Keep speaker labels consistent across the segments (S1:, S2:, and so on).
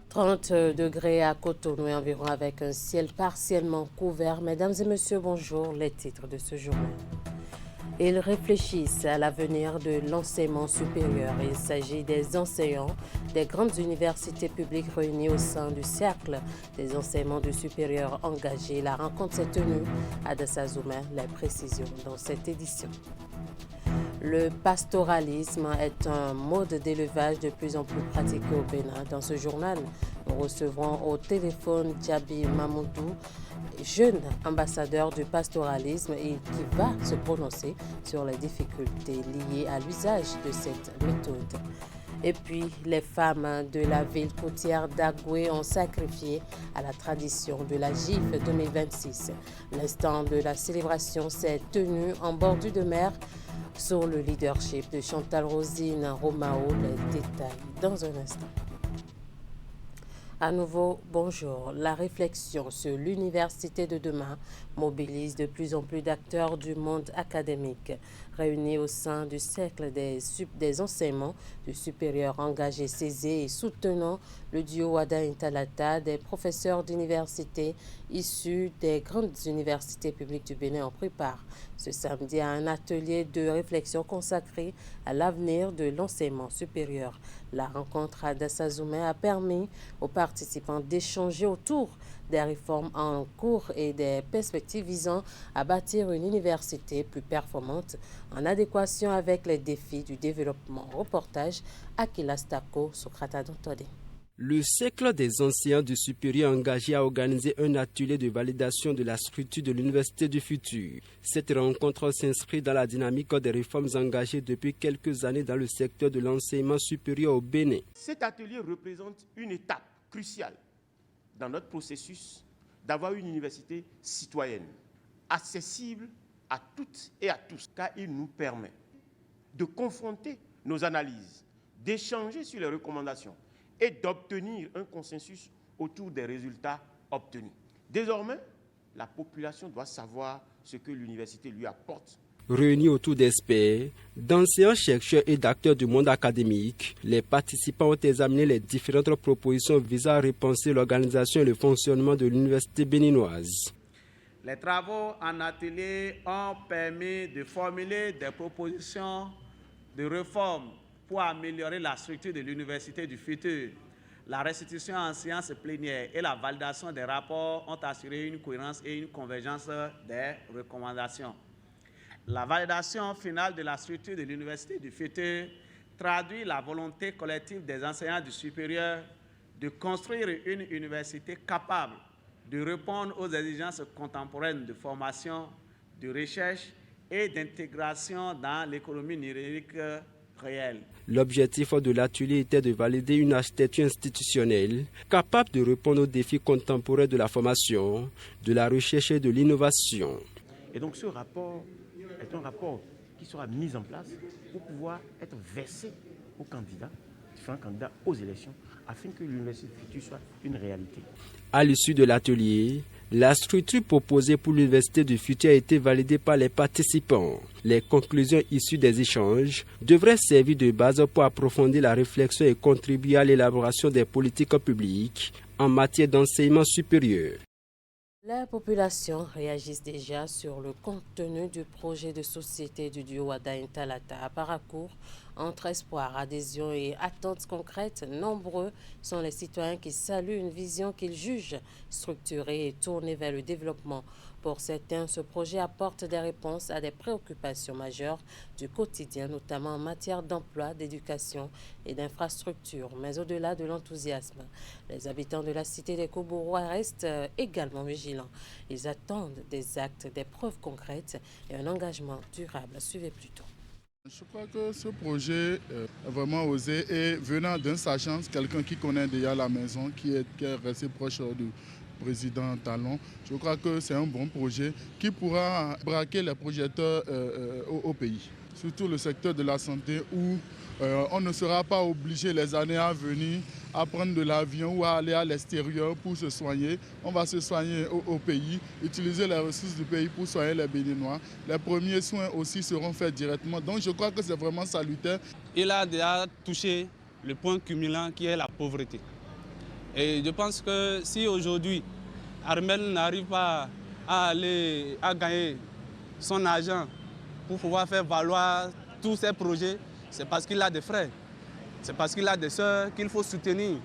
S1: 30 degrés à Cotonou et environ avec un ciel partiellement couvert. Mesdames et messieurs, bonjour. Les titres de ce journal. Ils réfléchissent à l'avenir de l'enseignement supérieur. Il s'agit des enseignants des grandes universités publiques réunis au sein du cercle des enseignements du supérieur engagés. La rencontre s'est tenue à Dassazouma. Les précisions dans cette édition. Le pastoralisme est un mode d'élevage de plus en plus pratiqué au Bénin. Dans ce journal, nous recevrons au téléphone Djabi Mamoudou, jeune ambassadeur du pastoralisme et qui va se prononcer sur les difficultés liées à l'usage de cette méthode. Et puis, les femmes de la ville côtière d'Agoué ont sacrifié à la tradition de la GIF 2026. L'instant de la célébration s'est tenu en bordure de mer sur le leadership de Chantal Rosine Romao. Les détails dans un instant. À nouveau, bonjour. La réflexion sur l'université de demain mobilise de plus en plus d'acteurs du monde académique. Réunis au sein du cercle des enseignements du supérieur engagé CESE et soutenant le duo Wada Intalata, des professeurs d'université issus des grandes universités publiques du Bénin en prépare ce samedi à un atelier de réflexion consacré à l'avenir de l'enseignement supérieur. La rencontre à Dassazoumé a permis aux participants d'échanger autour des réformes en cours et des perspectives visant à bâtir une université plus performante en adéquation avec les défis du développement. Reportage Akila Stako, Sokrata Dantode.
S2: Le cercle des enseignants du supérieur engagé a organisé un atelier de validation de la structure de l'Université du futur. Cette rencontre s'inscrit dans la dynamique des réformes engagées depuis quelques années dans le secteur de l'enseignement supérieur au Bénin.
S3: Cet atelier représente une étape cruciale dans notre processus d'avoir une université citoyenne, accessible à toutes et à tous, car il nous permet de confronter nos analyses, d'échanger sur les recommandations et d'obtenir un consensus autour des résultats obtenus. Désormais, la population doit savoir ce que l'université lui apporte.
S2: Réunis autour d'experts, d'anciens chercheurs et d'acteurs du monde académique, les participants ont examiné les différentes propositions visant à repenser l'organisation et le fonctionnement de l'université béninoise.
S4: Les travaux en atelier ont permis de formuler des propositions de réforme pour améliorer la structure de l'université du futur. La restitution en séance plénière et la validation des rapports ont assuré une cohérence et une convergence des recommandations. La validation finale de la structure de l'université du futur traduit la volonté collective des enseignants du supérieur de construire une université capable de répondre aux exigences contemporaines de formation, de recherche et d'intégration dans l'économie numérique réelle.
S2: L'objectif de l'atelier était de valider une architecture institutionnelle capable de répondre aux défis contemporains de la formation, de la recherche et de l'innovation.
S3: Et donc ce rapport est un rapport qui sera mis en place pour pouvoir être versé aux candidats, différents candidats aux élections, afin que l'université future soit une réalité.
S2: À l'issue de l'atelier, la structure proposée pour l'université du futur a été validée par les participants. Les conclusions issues des échanges devraient servir de base pour approfondir la réflexion et contribuer à l'élaboration des politiques publiques en matière d'enseignement supérieur.
S1: La population réagit déjà sur le contenu du projet de société du duo Wada Intalata à parcours entre espoir, adhésion et attentes concrètes. Nombreux sont les citoyens qui saluent une vision qu'ils jugent structurée et tournée vers le développement. Pour certains, ce projet apporte des réponses à des préoccupations majeures du quotidien, notamment en matière d'emploi, d'éducation et d'infrastructure. Mais au-delà de l'enthousiasme, les habitants de la cité des Kobourois restent également vigilants. Ils attendent des actes, des preuves concrètes et un engagement durable. Suivez plutôt.
S5: Je crois que ce projet est vraiment osé et venant d'un sachant, quelqu'un qui connaît déjà la maison, qui est resté proche du président Talon, je crois que c'est un bon projet qui pourra braquer les projecteurs au pays. Surtout le secteur de la santé où on ne sera pas obligé les années à venir à prendre de l'avion ou à aller à l'extérieur pour se soigner. On va se soigner au pays, utiliser les ressources du pays pour soigner les Béninois. Les premiers soins aussi seront faits directement. Donc je crois que c'est vraiment salutaire.
S6: Il a déjà touché le point culminant qui est la pauvreté. Et je pense que si aujourd'hui, Armel n'arrive pas à gagner son argent pour pouvoir faire valoir tous ses projets, c'est parce qu'il a des frères, c'est parce qu'il a des sœurs qu'il faut soutenir.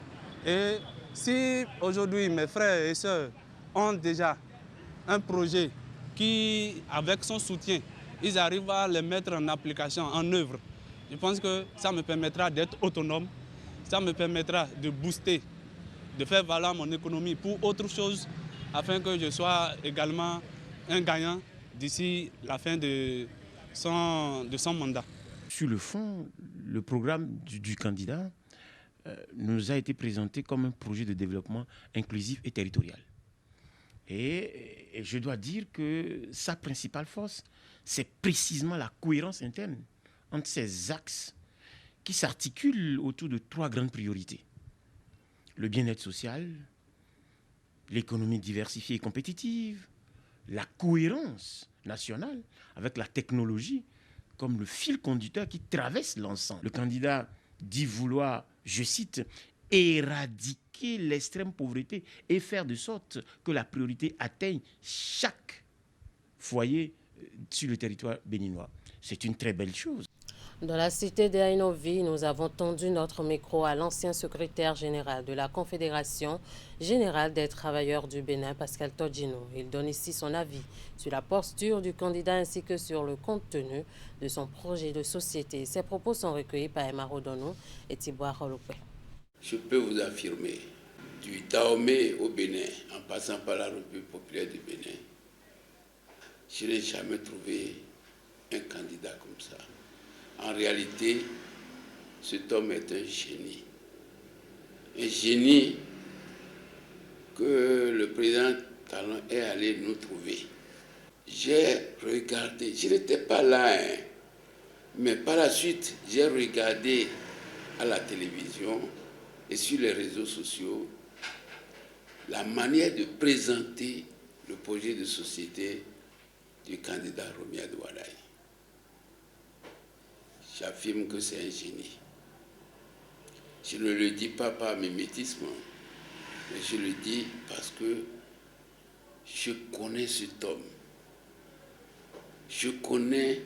S6: Et si aujourd'hui mes frères et sœurs ont déjà un projet qui, avec son soutien, ils arrivent à les mettre en application, en œuvre, je pense que ça me permettra d'être autonome, ça me permettra de booster, de faire valoir mon économie pour autre chose, afin que je sois également un gagnant d'ici la fin de son mandat.
S3: Sur le fond, le programme du candidat nous a été présenté comme un projet de développement inclusif et territorial. Et je dois dire que sa principale force, c'est précisément la cohérence interne entre ces axes qui s'articulent autour de 3 grandes priorités. Le bien-être social, l'économie diversifiée et compétitive, la cohérence nationale avec la technologie comme le fil conducteur qui traverse l'ensemble. Le candidat dit vouloir, je cite, éradiquer l'extrême pauvreté et faire de sorte que la priorité atteigne chaque foyer sur le territoire béninois. C'est une très belle chose.
S1: Dans la cité d'Ainovi, nous avons tendu notre micro à l'ancien secrétaire général de la Confédération générale des travailleurs du Bénin, Pascal Todjino. Il donne ici son avis sur la posture du candidat ainsi que sur le contenu de son projet de société. Ses propos sont recueillis par Emma Rodono et Thibaut Rolopé.
S7: Je peux vous affirmer, du Dahomey au Bénin, en passant par la République populaire du Bénin, je n'ai jamais trouvé un candidat comme ça. En réalité, cet homme est un génie. Un génie que le président Talon est allé nous trouver. J'ai regardé, je n'étais pas là, mais par la suite, j'ai regardé à la télévision et sur les réseaux sociaux la manière de présenter le projet de société du candidat Romia Douadaï. J'affirme que c'est un génie. Je ne le dis pas par mimétisme, mais je le dis parce que je connais cet homme. Je connais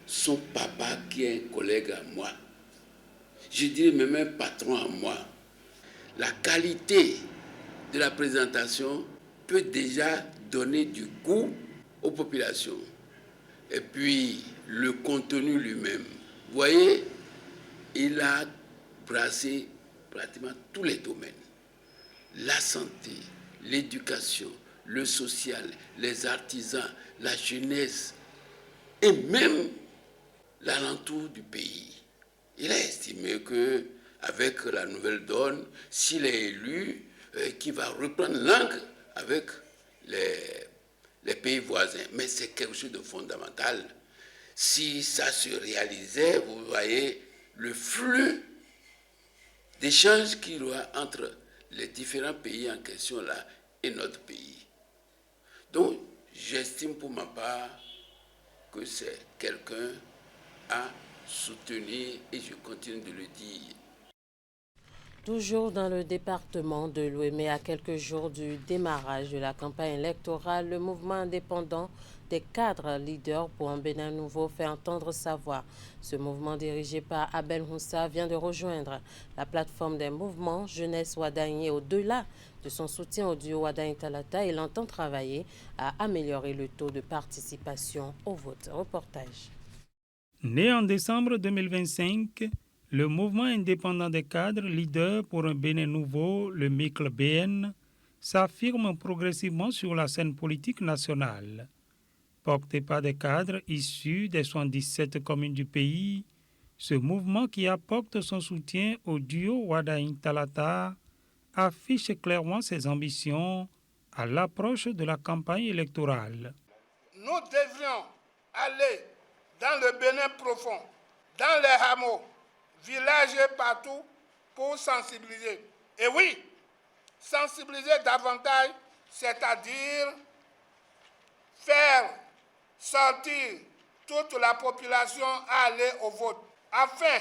S7: son papa qui est un collègue à moi. Je dirais même un patron à moi. La qualité de la présentation peut déjà donner du goût aux populations. Et puis, le contenu lui-même. Vous voyez, il a brassé pratiquement tous les domaines. La santé, l'éducation, le social, les artisans, la jeunesse et même l'alentour du pays. Il a estimé qu'avec la nouvelle donne, s'il est élu, qu'il va reprendre langue avec les pays voisins. Mais c'est quelque chose de fondamental. Si ça se réalisait, vous voyez le flux d'échanges qu'il y a entre les différents pays en question là et notre pays. Donc, j'estime pour ma part que c'est quelqu'un à soutenir et je continue de le dire.
S1: Toujours dans le département de l'Ouémé, à quelques jours du démarrage de la campagne électorale, le mouvement indépendant des cadres leaders pour un Bénin nouveau fait entendre sa voix. Ce mouvement dirigé par Abel Houssa vient de rejoindre la plateforme des mouvements Jeunesse Wadagne. Au-delà de son soutien au duo Wadagne-Talata, il entend travailler à améliorer le taux de participation au vote. Reportage.
S8: Né en décembre 2025, le mouvement indépendant des cadres leaders pour un Bénin nouveau, le MICL-BN, s'affirme progressivement sur la scène politique nationale. Porté par des cadres issus des 77 communes du pays, ce mouvement qui apporte son soutien au duo Wadagne-Talata affiche clairement ses ambitions à l'approche de la campagne électorale.
S9: Nous devrions aller dans le Bénin profond, dans les hameaux, villages et partout pour sensibiliser. Et oui, sensibiliser davantage, c'est-à-dire faire sortir toute la population à aller au vote, afin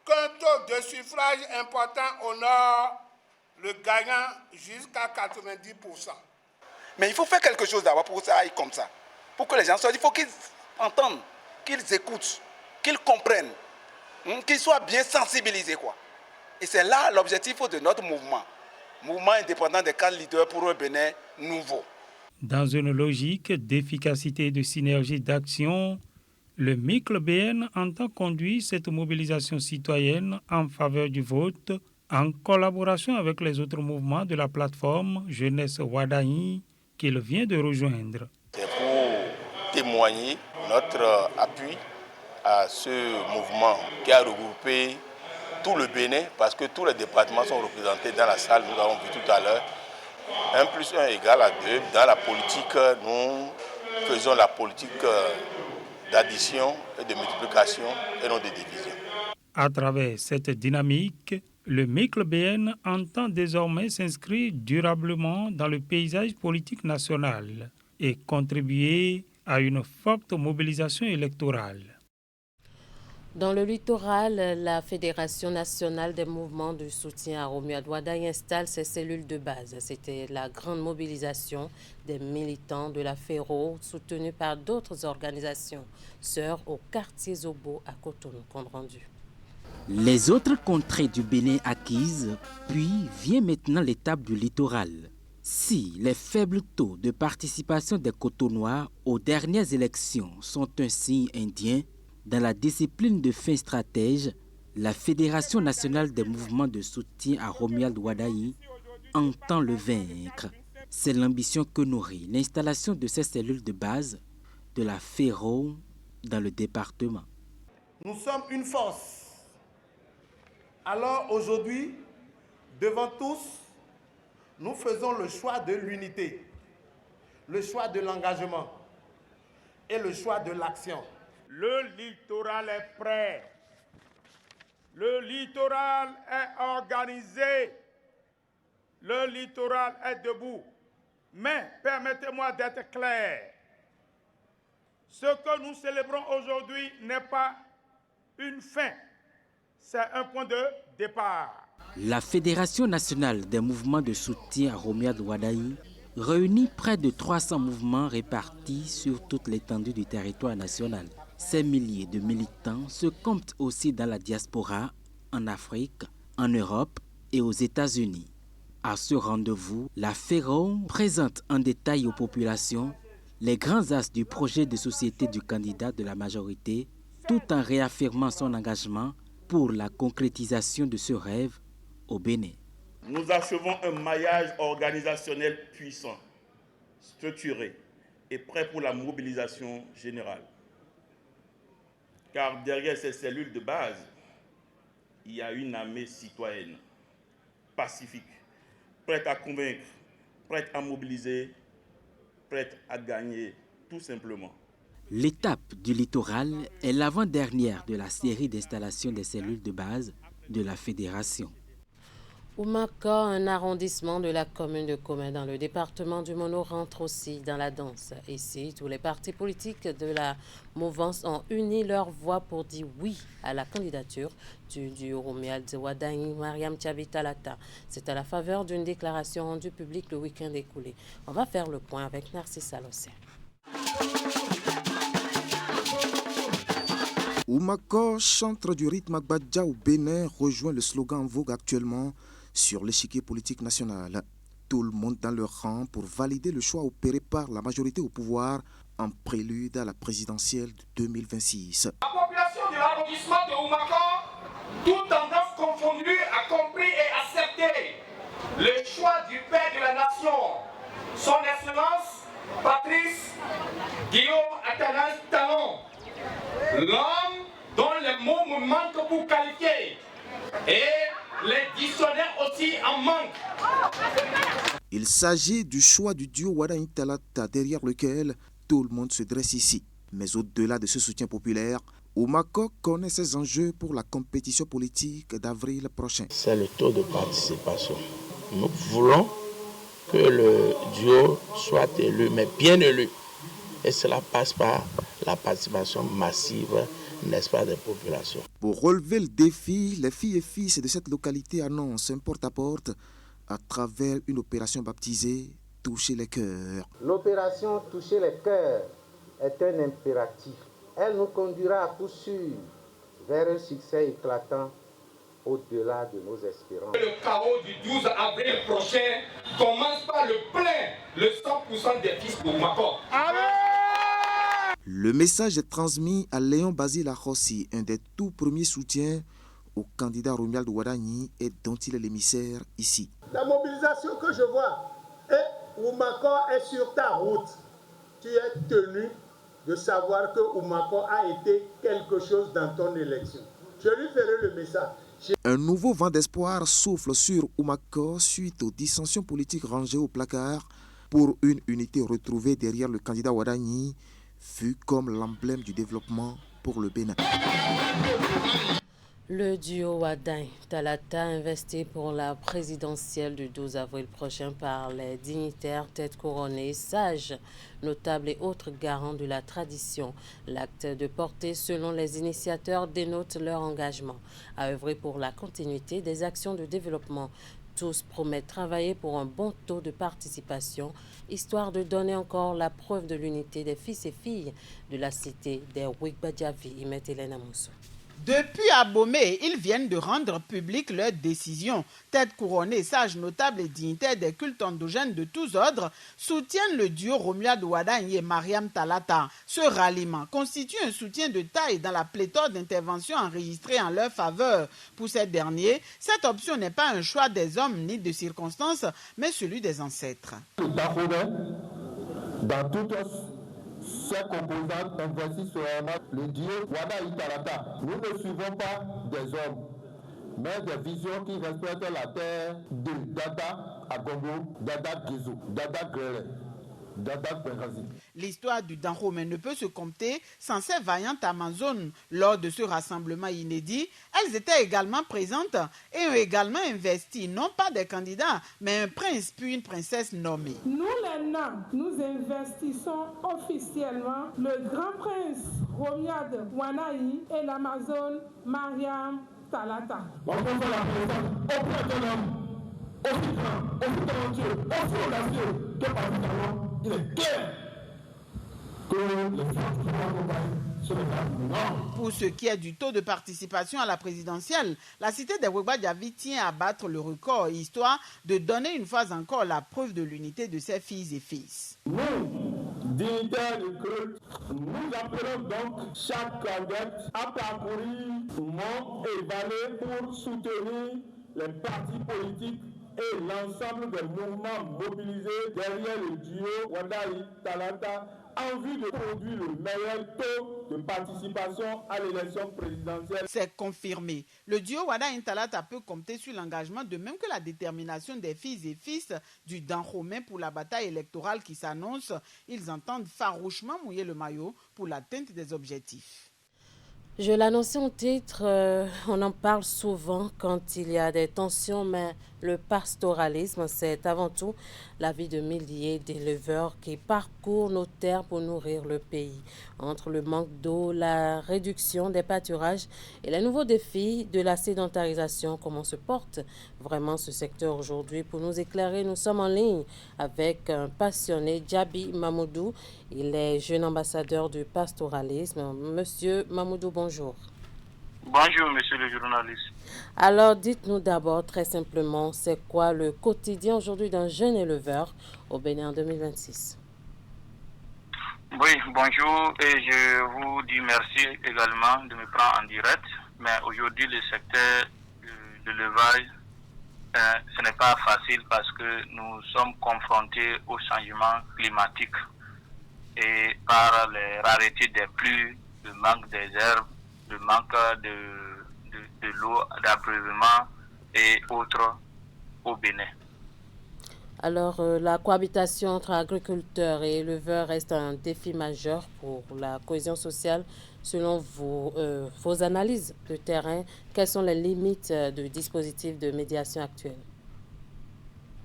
S9: qu'un taux de suffrage important honore le gagnant jusqu'à 90%.
S10: Mais il faut faire quelque chose d'abord pour que ça aille comme ça. Pour que les gens soient, il faut qu'ils entendent, qu'ils écoutent, qu'ils comprennent, qu'ils soient bien sensibilisés, quoi. Et c'est là l'objectif de notre mouvement indépendant des 4 leaders pour un Bénin nouveau.
S8: Dans une logique d'efficacité et de synergie d'action, le MICLE-BN entend conduire cette mobilisation citoyenne en faveur du vote en collaboration avec les autres mouvements de la plateforme Jeunesse Wadahi qu'il vient de rejoindre.
S11: C'est pour témoigner notre appui à ce mouvement qui a regroupé tout le Bénin, parce que tous les départements sont représentés dans la salle, nous avons vu tout à l'heure. 1 + 1 égale 2. Dans la politique, nous faisons la politique d'addition et de multiplication et non de division.
S8: À travers cette dynamique, le MICLE-BN entend désormais s'inscrire durablement dans le paysage politique national et contribuer à une forte mobilisation électorale.
S1: Dans le littoral, la Fédération nationale des mouvements de soutien à Romuald Wadahi installe ses cellules de base. C'était la grande mobilisation des militants de la FERO, soutenue par d'autres organisations, sœurs au quartier Zobo à Cotonou. Compte rendu.
S12: Les autres contrées du Bénin acquises, puis vient maintenant l'étape du littoral. Si les faibles taux de participation des Cotonois aux dernières élections sont un signe indien, dans la discipline de fin stratège, la Fédération nationale des mouvements de soutien à Romuald Wadahi entend le vaincre. C'est l'ambition que nourrit l'installation de ces cellules de base de la FERO dans le département.
S9: Nous sommes une force. Alors aujourd'hui, devant tous, nous faisons le choix de l'unité, le choix de l'engagement et le choix de l'action.
S13: Le littoral est prêt. Le littoral est organisé. Le littoral est debout. Mais permettez-moi d'être clair. Ce que nous célébrons aujourd'hui n'est pas une fin. C'est un point de départ.
S12: La Fédération nationale des mouvements de soutien à Romuald Wadahi réunit près de 300 mouvements répartis sur toute l'étendue du territoire national. Ces milliers de militants se comptent aussi dans la diaspora, en Afrique, en Europe et aux États-Unis. À ce rendez-vous, la FERO présente en détail aux populations les grands axes du projet de société du candidat de la majorité, tout en réaffirmant son engagement pour la concrétisation de ce rêve au Bénin.
S13: Nous achevons un maillage organisationnel puissant, structuré et prêt pour la mobilisation générale. Car derrière ces cellules de base, il y a une armée citoyenne, pacifique, prête à convaincre, prête à mobiliser, prête à gagner, tout simplement.
S12: L'étape du littoral est l'avant-dernière de la série d'installation des cellules de base de la Fédération.
S1: Oumaka, un arrondissement de la commune de Komé dans le département du Mono, rentre aussi dans la danse. Ici, tous les partis politiques de la mouvance ont uni leur voix pour dire oui à la candidature du duo Romuald Wadahi Mariam Thiaby Talata. C'est à la faveur d'une déclaration rendue publique le week-end écoulé. On va faire le point avec Narcisse Alossé.
S14: Oumaka, chantre du rythme Agbadja au Bénin, rejoint le slogan en vogue actuellement sur l'échiquier politique national. Tout le monde dans leur rang pour valider le choix opéré par la majorité au pouvoir en prélude à la présidentielle de 2026.
S9: La population de l'arrondissement de Oumaka, toutes tendances confondues, a compris et accepté le choix du père de la nation, son excellence Patrice Guillaume Athanase Talon, l'homme dont les mots me manquent pour qualifier, et les dictionnaires aussi en manquent.
S14: Il s'agit du choix du duo Wadahi Talata derrière lequel tout le monde se dresse ici. Mais au-delà de ce soutien populaire, Oumaka connaît ses enjeux pour la compétition politique d'avril prochain.
S11: C'est le taux de participation. Nous voulons que le duo soit élu, mais bien élu. Et cela passe par la participation massive, n'est-ce pas, des populations.
S14: Pour relever le défi, les filles et fils de cette localité annoncent un porte-à-porte à travers une opération baptisée « Toucher les cœurs ».
S15: L'opération « Toucher les cœurs » est un impératif. Elle nous conduira à coup sûr vers un succès éclatant au-delà de nos espérances.
S9: Le chaos du 12 avril prochain commence par le plein, le 100% des fils de Oumakor.
S14: Le message est transmis à Léon Basile Rossi, un des tout premiers soutiens au candidat Romuald Wadagni et dont il est l'émissaire ici.
S15: La mobilisation que je vois, et Oumakor est sur ta route. Tu es tenu de savoir que Oumakor a été quelque chose dans ton élection. Je lui ferai le message.
S14: Un nouveau vent d'espoir souffle sur Oumakor suite aux dissensions politiques rangées au placard pour une unité retrouvée derrière le candidat Wadagni, vu comme l'emblème du développement pour le Bénin.
S1: Le duo Wadagni-Talata investi pour la présidentielle du 12 avril prochain par les dignitaires, têtes couronnées, sages, notables et autres garants de la tradition. L'acte de portée, selon les initiateurs, dénote leur engagement à œuvrer pour la continuité des actions de développement. Tous promettent travailler pour un bon taux de participation, histoire de donner encore la preuve de l'unité des fils et filles de la cité des Ouigbadjavi. Imet Hélène Amoussou.
S16: Depuis Abomey, ils viennent de rendre publique leur décision. Têtes couronnées, sages, notables et dignitaires des cultes endogènes de tous ordres soutiennent le duo Romuald Wadagni et Mariam Talata. Ce ralliement constitue un soutien de taille dans la pléthore d'interventions enregistrées en leur faveur. Pour ces derniers, cette option n'est pas un choix des hommes ni de circonstances, mais celui des ancêtres.
S17: Dans toutes ces composantes investies sur le duo Wadagni-Talata. Nous ne suivons pas des hommes, mais des visions qui respectent la terre de Dada Agongo, Dada Gizou, Dada Grele, Dada Bengazi.
S16: L'histoire du Danjomé ne peut se compter sans ces vaillantes Amazones. Lors de ce rassemblement inédit, elles étaient également présentes et ont également investi, non pas des candidats, mais un prince puis une princesse nommée.
S18: Nous les Nam, nous investissons officiellement le grand prince Romuald Wadagni et l'Amazone Mariam Talata.
S17: On peut faire la présence auprès d'un homme aussi grand, aussi talentueux, aussi audacieux que parmi talents. Il est clair que les femmes qui vont accompagner ce non.
S16: Pour ce qui est du taux de participation à la présidentielle, la cité des Ouigbadjavi tient à battre le record, histoire de donner une fois encore la preuve de l'unité de ses filles et fils.
S17: Nous, dignitaires du culte, nous appelons donc chaque candidat à parcourir Mont et Vallée pour soutenir les partis politiques et l'ensemble des mouvements mobilisés derrière le duo Wadagni-Talata en vue de produire le meilleur taux de participation à l'élection présidentielle.
S16: C'est confirmé. Le duo Wadagni-Talata peut compter sur l'engagement de même que la détermination des filles et fils du Danjomé pour la bataille électorale qui s'annonce. Ils entendent farouchement mouiller le maillot pour l'atteinte des objectifs.
S1: Je l'annonçais en titre, on en parle souvent quand il y a des tensions, mais le pastoralisme, c'est avant tout la vie de milliers d'éleveurs qui parcourent nos terres pour nourrir le pays. Entre le manque d'eau, la réduction des pâturages et les nouveaux défis de la sédentarisation, comment se porte vraiment ce secteur aujourd'hui? Pour nous éclairer, nous sommes en ligne avec un passionné, Djabi Mamoudou. Il est jeune ambassadeur du pastoralisme. Monsieur Mamoudou, bonjour.
S19: Bonjour, monsieur le journaliste.
S1: Alors, dites-nous d'abord très simplement, c'est quoi le quotidien aujourd'hui d'un jeune éleveur au Bénin en 2026?
S19: Oui, bonjour et je vous dis merci également de me prendre en direct. Mais aujourd'hui, le secteur de l'élevage, ce n'est pas facile parce que nous sommes confrontés au changement climatique et par les raretés des pluies, le manque des herbes, le manque de l'eau d'abreuvement et autres au Bénin.
S1: Alors, la cohabitation entre agriculteurs et éleveurs reste un défi majeur pour la cohésion sociale. Selon vos analyses de terrain, quelles sont les limites du dispositif de médiation actuel?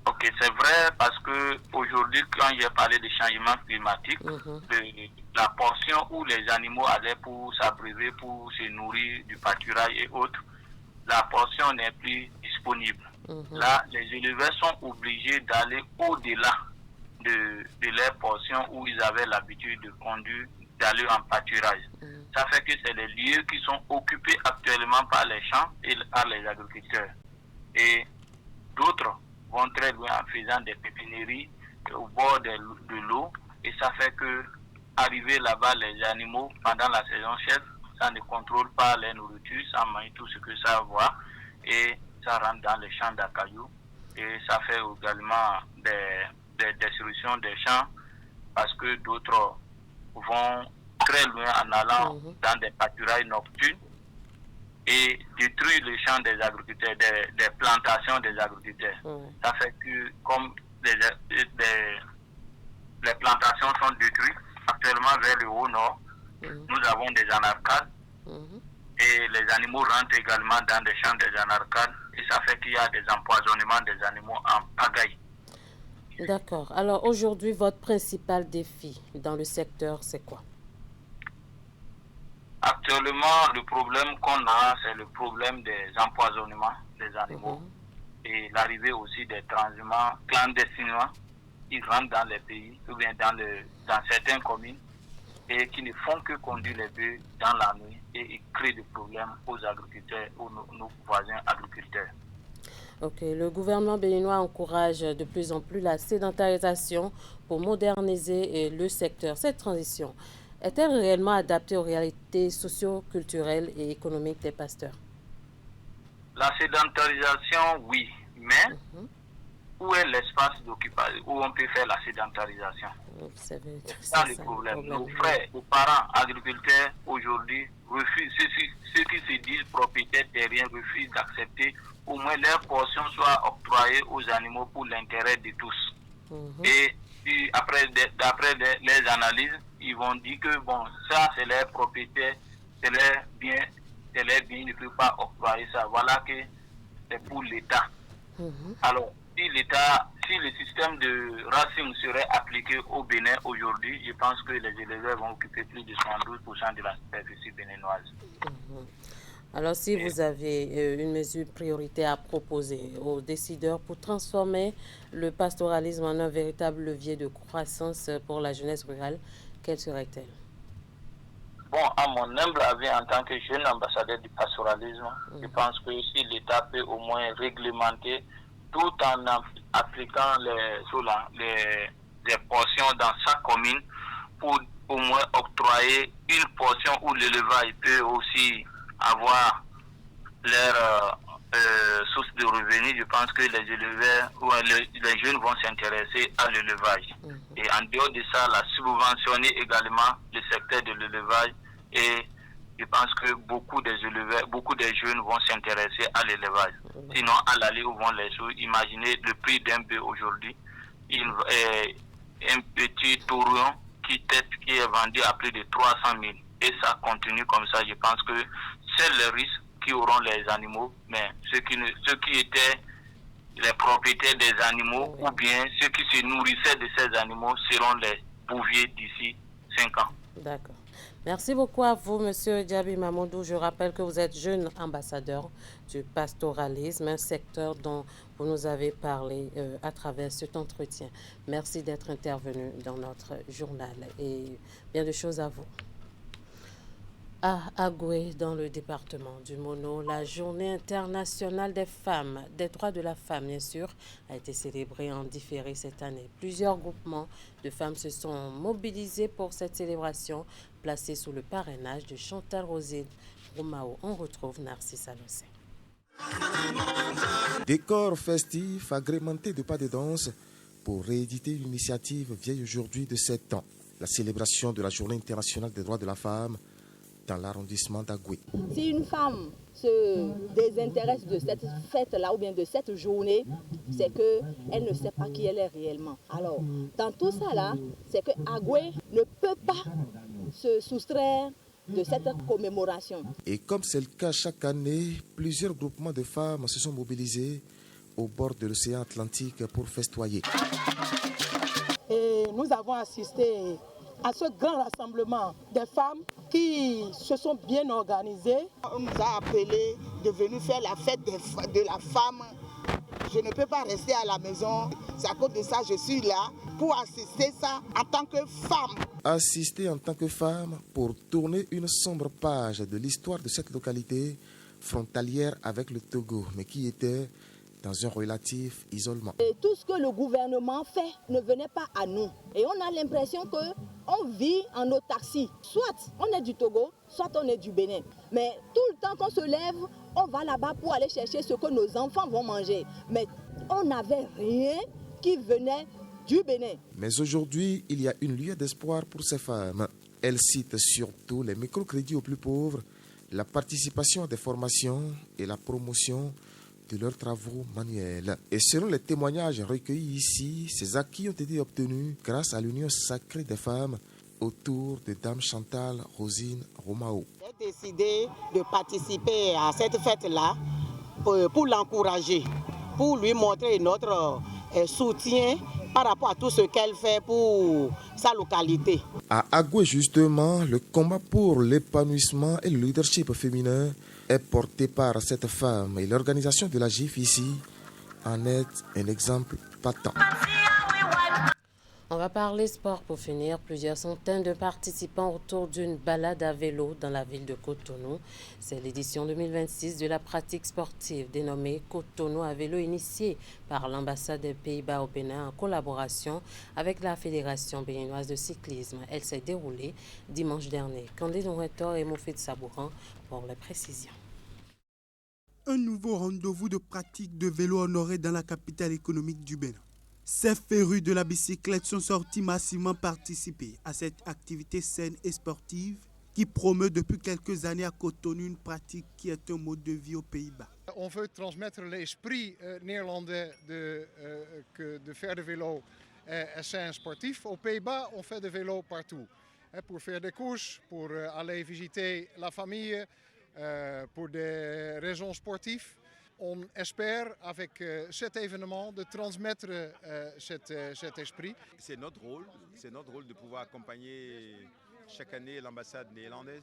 S19: Ok, c'est vrai parce que aujourd'hui, quand j'ai parlé de changement climatique, la portion où les animaux allaient pour s'abreuver, pour se nourrir du pâturage et autres, la portion n'est plus disponible. disponible. Là, les éleveurs sont obligés d'aller au-delà de leur portion où ils avaient l'habitude de conduire, d'aller en pâturage. Ça fait que c'est les lieux qui sont occupés actuellement par les champs et par les agriculteurs. Et d'autres vont très loin en faisant des pépiniéries au bord de l'eau. Et ça fait que, arriver là-bas, les animaux, pendant la saison chèvre, ça ne contrôle pas les nourritures, ça mange tout ce que ça voit. Et ça rentre dans les champs d'acajou. Et ça fait également des destructions des champs parce que d'autres vont très loin en allant dans des pâturages nocturnes et détruire les champs des agriculteurs, des plantations des agriculteurs. Ça fait que comme les plantations sont détruites, actuellement vers le haut nord, nous avons des anarcades et les animaux rentrent également dans des champs des anarcades et ça fait qu'il y a des empoisonnements des animaux en pagaille.
S1: D'accord. Alors aujourd'hui, votre principal défi dans le secteur, c'est quoi?
S19: Actuellement, le problème qu'on a, c'est le problème des empoisonnements des animaux et l'arrivée aussi des transhumants clandestinement. Ils rentrent dans les pays ou bien dans certaines communes et qui ne font que conduire les bœufs dans la nuit et ils créent des problèmes aux agriculteurs, aux nos voisins agriculteurs.
S1: Ok, le gouvernement béninois encourage de plus en plus la sédentarisation pour moderniser le secteur. Cette transition est-elle réellement adaptée aux réalités socio-culturelles et économiques des pasteurs?
S19: La sédentarisation, oui, mais où est l'espace d'occupation, où on peut faire la sédentarisation? C'est ça le problème. Nos frères, nos parents agriculteurs aujourd'hui refusent, ceux qui se disent propriétaires terriens refusent d'accepter au moins leur portion soit octroyée aux animaux pour l'intérêt de tous. Et puis d'après les analyses, ils vont dire que bon, ça c'est leur propriété, c'est leur bien, ils ne peuvent pas octroyer ça. Voilà que c'est pour l'État. Alors, si le système de racisme serait appliqué au Bénin aujourd'hui, je pense que les éleveurs vont occuper plus de 72% de la superficie béninoise.
S1: Alors, si vous avez une mesure prioritaire à proposer aux décideurs pour transformer le pastoralisme en un véritable levier de croissance pour la jeunesse rurale, quelle serait-elle?
S19: Bon, à mon humble avis, en tant que jeune ambassadeur du pastoralisme, je pense que si l'État peut au moins réglementer tout en appliquant les portions dans sa commune pour au moins octroyer une portion où l'élevage peut aussi avoir leur source de revenus. Je pense que les éleveurs ou les jeunes vont s'intéresser à l'élevage. Et en dehors de ça, la subventionner également le secteur de l'élevage et je pense que beaucoup des jeunes vont s'intéresser à l'élevage. Sinon, à l'aller où vont les sous, imaginez le prix d'un bœuf aujourd'hui, un petit taureau qui est vendu à plus de 300 000. Et ça continue comme ça. Je pense que c'est le risque qui auront les animaux, mais ceux qui étaient les propriétaires des animaux ou bien ceux qui se nourrissaient de ces animaux seront les bouviers d'ici 5 ans.
S1: D'accord. Merci beaucoup à vous, Monsieur Djabi Mamadou. Je rappelle que vous êtes jeune ambassadeur du pastoralisme, un secteur dont vous nous avez parlé à travers cet entretien. Merci d'être intervenu dans notre journal et bien de choses à vous. À Agoué, dans le département du Mono, la journée internationale des femmes, des droits de la femme, bien sûr, a été célébrée en différé cette année. Plusieurs groupements de femmes se sont mobilisés pour cette célébration, placée sous le parrainage de Chantal Rosine Romao. On retrouve Narcisse Alossé.
S14: Décor festif agrémenté de pas de danse pour rééditer une initiative vieille aujourd'hui de 7 ans. La célébration de la journée internationale des droits de la femme dans l'arrondissement d'Agoué.
S20: Si une femme se désintéresse de cette fête-là ou bien de cette journée, c'est qu'elle ne sait pas qui elle est réellement. Alors, dans tout ça là, c'est que Agoué ne peut pas se soustraire de cette commémoration.
S14: Et comme c'est le cas chaque année, plusieurs groupements de femmes se sont mobilisés au bord de l'océan Atlantique pour festoyer.
S18: Et nous avons assisté à ce grand rassemblement des femmes qui se sont bien organisées.
S16: On nous a appelés
S21: de venir faire la fête de la femme. Je ne peux pas rester à la maison. C'est à cause de ça que je suis là pour assister ça en tant que femme.
S14: Assister en tant que femme pour tourner une sombre page de l'histoire de cette localité frontalière avec le Togo, mais qui était dans un relatif isolement.
S20: Et tout ce que le gouvernement fait ne venait pas à nous. Et on a l'impression qu'on vit en autarcie. Soit on est du Togo, soit on est du Bénin. Mais tout le temps qu'on se lève, on va là-bas pour aller chercher ce que nos enfants vont manger. Mais on n'avait rien qui venait du Bénin.
S14: Mais aujourd'hui, il y a une lueur d'espoir pour ces femmes. Elles citent surtout les microcrédits aux plus pauvres, la participation à des formations et la promotion de leurs travaux manuels. Et selon les témoignages recueillis ici, ces acquis ont été obtenus grâce à l'union sacrée des femmes autour de Dame Chantal Rosine Romao.
S21: J'ai décidé de participer à cette fête-là pour l'encourager, pour lui montrer notre soutien par rapport à tout ce qu'elle fait pour sa localité.
S14: À Agoué, justement, le combat pour l'épanouissement et le leadership féminin est porté par cette femme et l'organisation de la GIF ici en est un exemple patent.
S1: On va parler sport pour finir. Plusieurs centaines de participants autour d'une balade à vélo dans la ville de Cotonou. C'est l'édition 2026 de la pratique sportive dénommée Cotonou à vélo, initiée par l'ambassade des Pays-Bas au Bénin en collaboration avec la Fédération béninoise de cyclisme. Elle s'est déroulée dimanche dernier. Candide Ouettor et Moufid Sabouran pour les précisions.
S22: Un nouveau rendez-vous de pratique de vélo honoré dans la capitale économique du Bénin. Ces férus de la bicyclette sont sortis massivement participer à cette activité saine et sportive qui promeut depuis quelques années à Cotonou une pratique qui est un mode de vie aux Pays-Bas.
S23: On veut transmettre l'esprit néerlandais de faire du vélo sain sportif. Aux Pays-Bas, on fait du vélo partout. Pour faire des courses, pour aller visiter la famille, pour des raisons sportives. On espère, avec cet événement, de transmettre cet esprit.
S24: C'est notre rôle de pouvoir accompagner chaque année l'ambassade néerlandaise,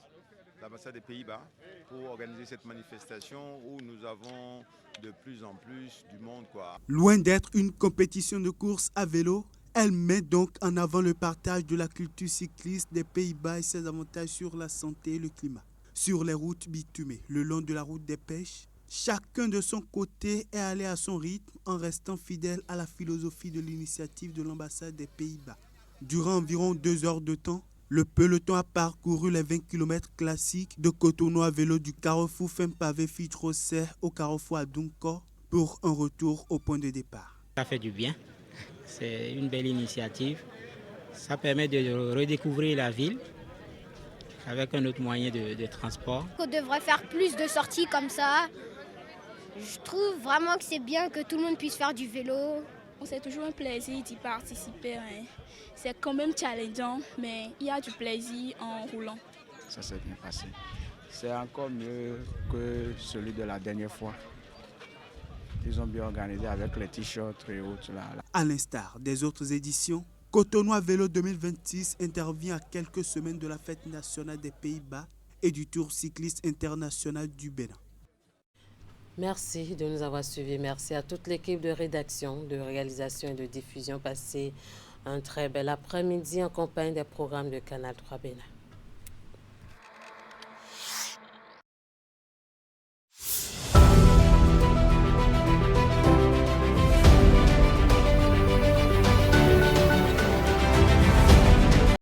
S24: l'ambassade des Pays-Bas, pour organiser cette manifestation où nous avons de plus en plus du monde.
S22: Loin d'être une compétition de course à vélo, elle met donc en avant le partage de la culture cycliste des Pays-Bas et ses avantages sur la santé et le climat. Sur les routes bitumées, le long de la route des pêches, chacun de son côté est allé à son rythme en restant fidèle à la philosophie de l'initiative de l'ambassade des Pays-Bas. Durant environ 2 heures de temps, le peloton a parcouru les 20 km classiques de Cotonou à vélo du carrefour Fin-Pavé Fitrosset au carrefour Adunko pour un retour au point de départ.
S25: Ça fait du bien, c'est une belle initiative. Ça permet de redécouvrir la ville avec un autre moyen de transport.
S26: On devrait faire plus de sorties comme ça. Je trouve vraiment que c'est bien que tout le monde puisse faire du vélo.
S27: C'est toujours un plaisir d'y participer. C'est quand même challengeant, mais il y a du plaisir en roulant.
S28: Ça s'est bien passé. C'est encore mieux que celui de la dernière fois. Ils ont bien organisé avec les t-shirts et autres.
S22: À l'instar des autres éditions, Cotonou à vélo 2026 intervient à quelques semaines de la fête nationale des Pays-Bas et du Tour cycliste international du Bénin.
S1: Merci de nous avoir suivis. Merci à toute l'équipe de rédaction, de réalisation et de diffusion. Passez un très bel après-midi en compagnie des programmes de Canal 3 Bénin.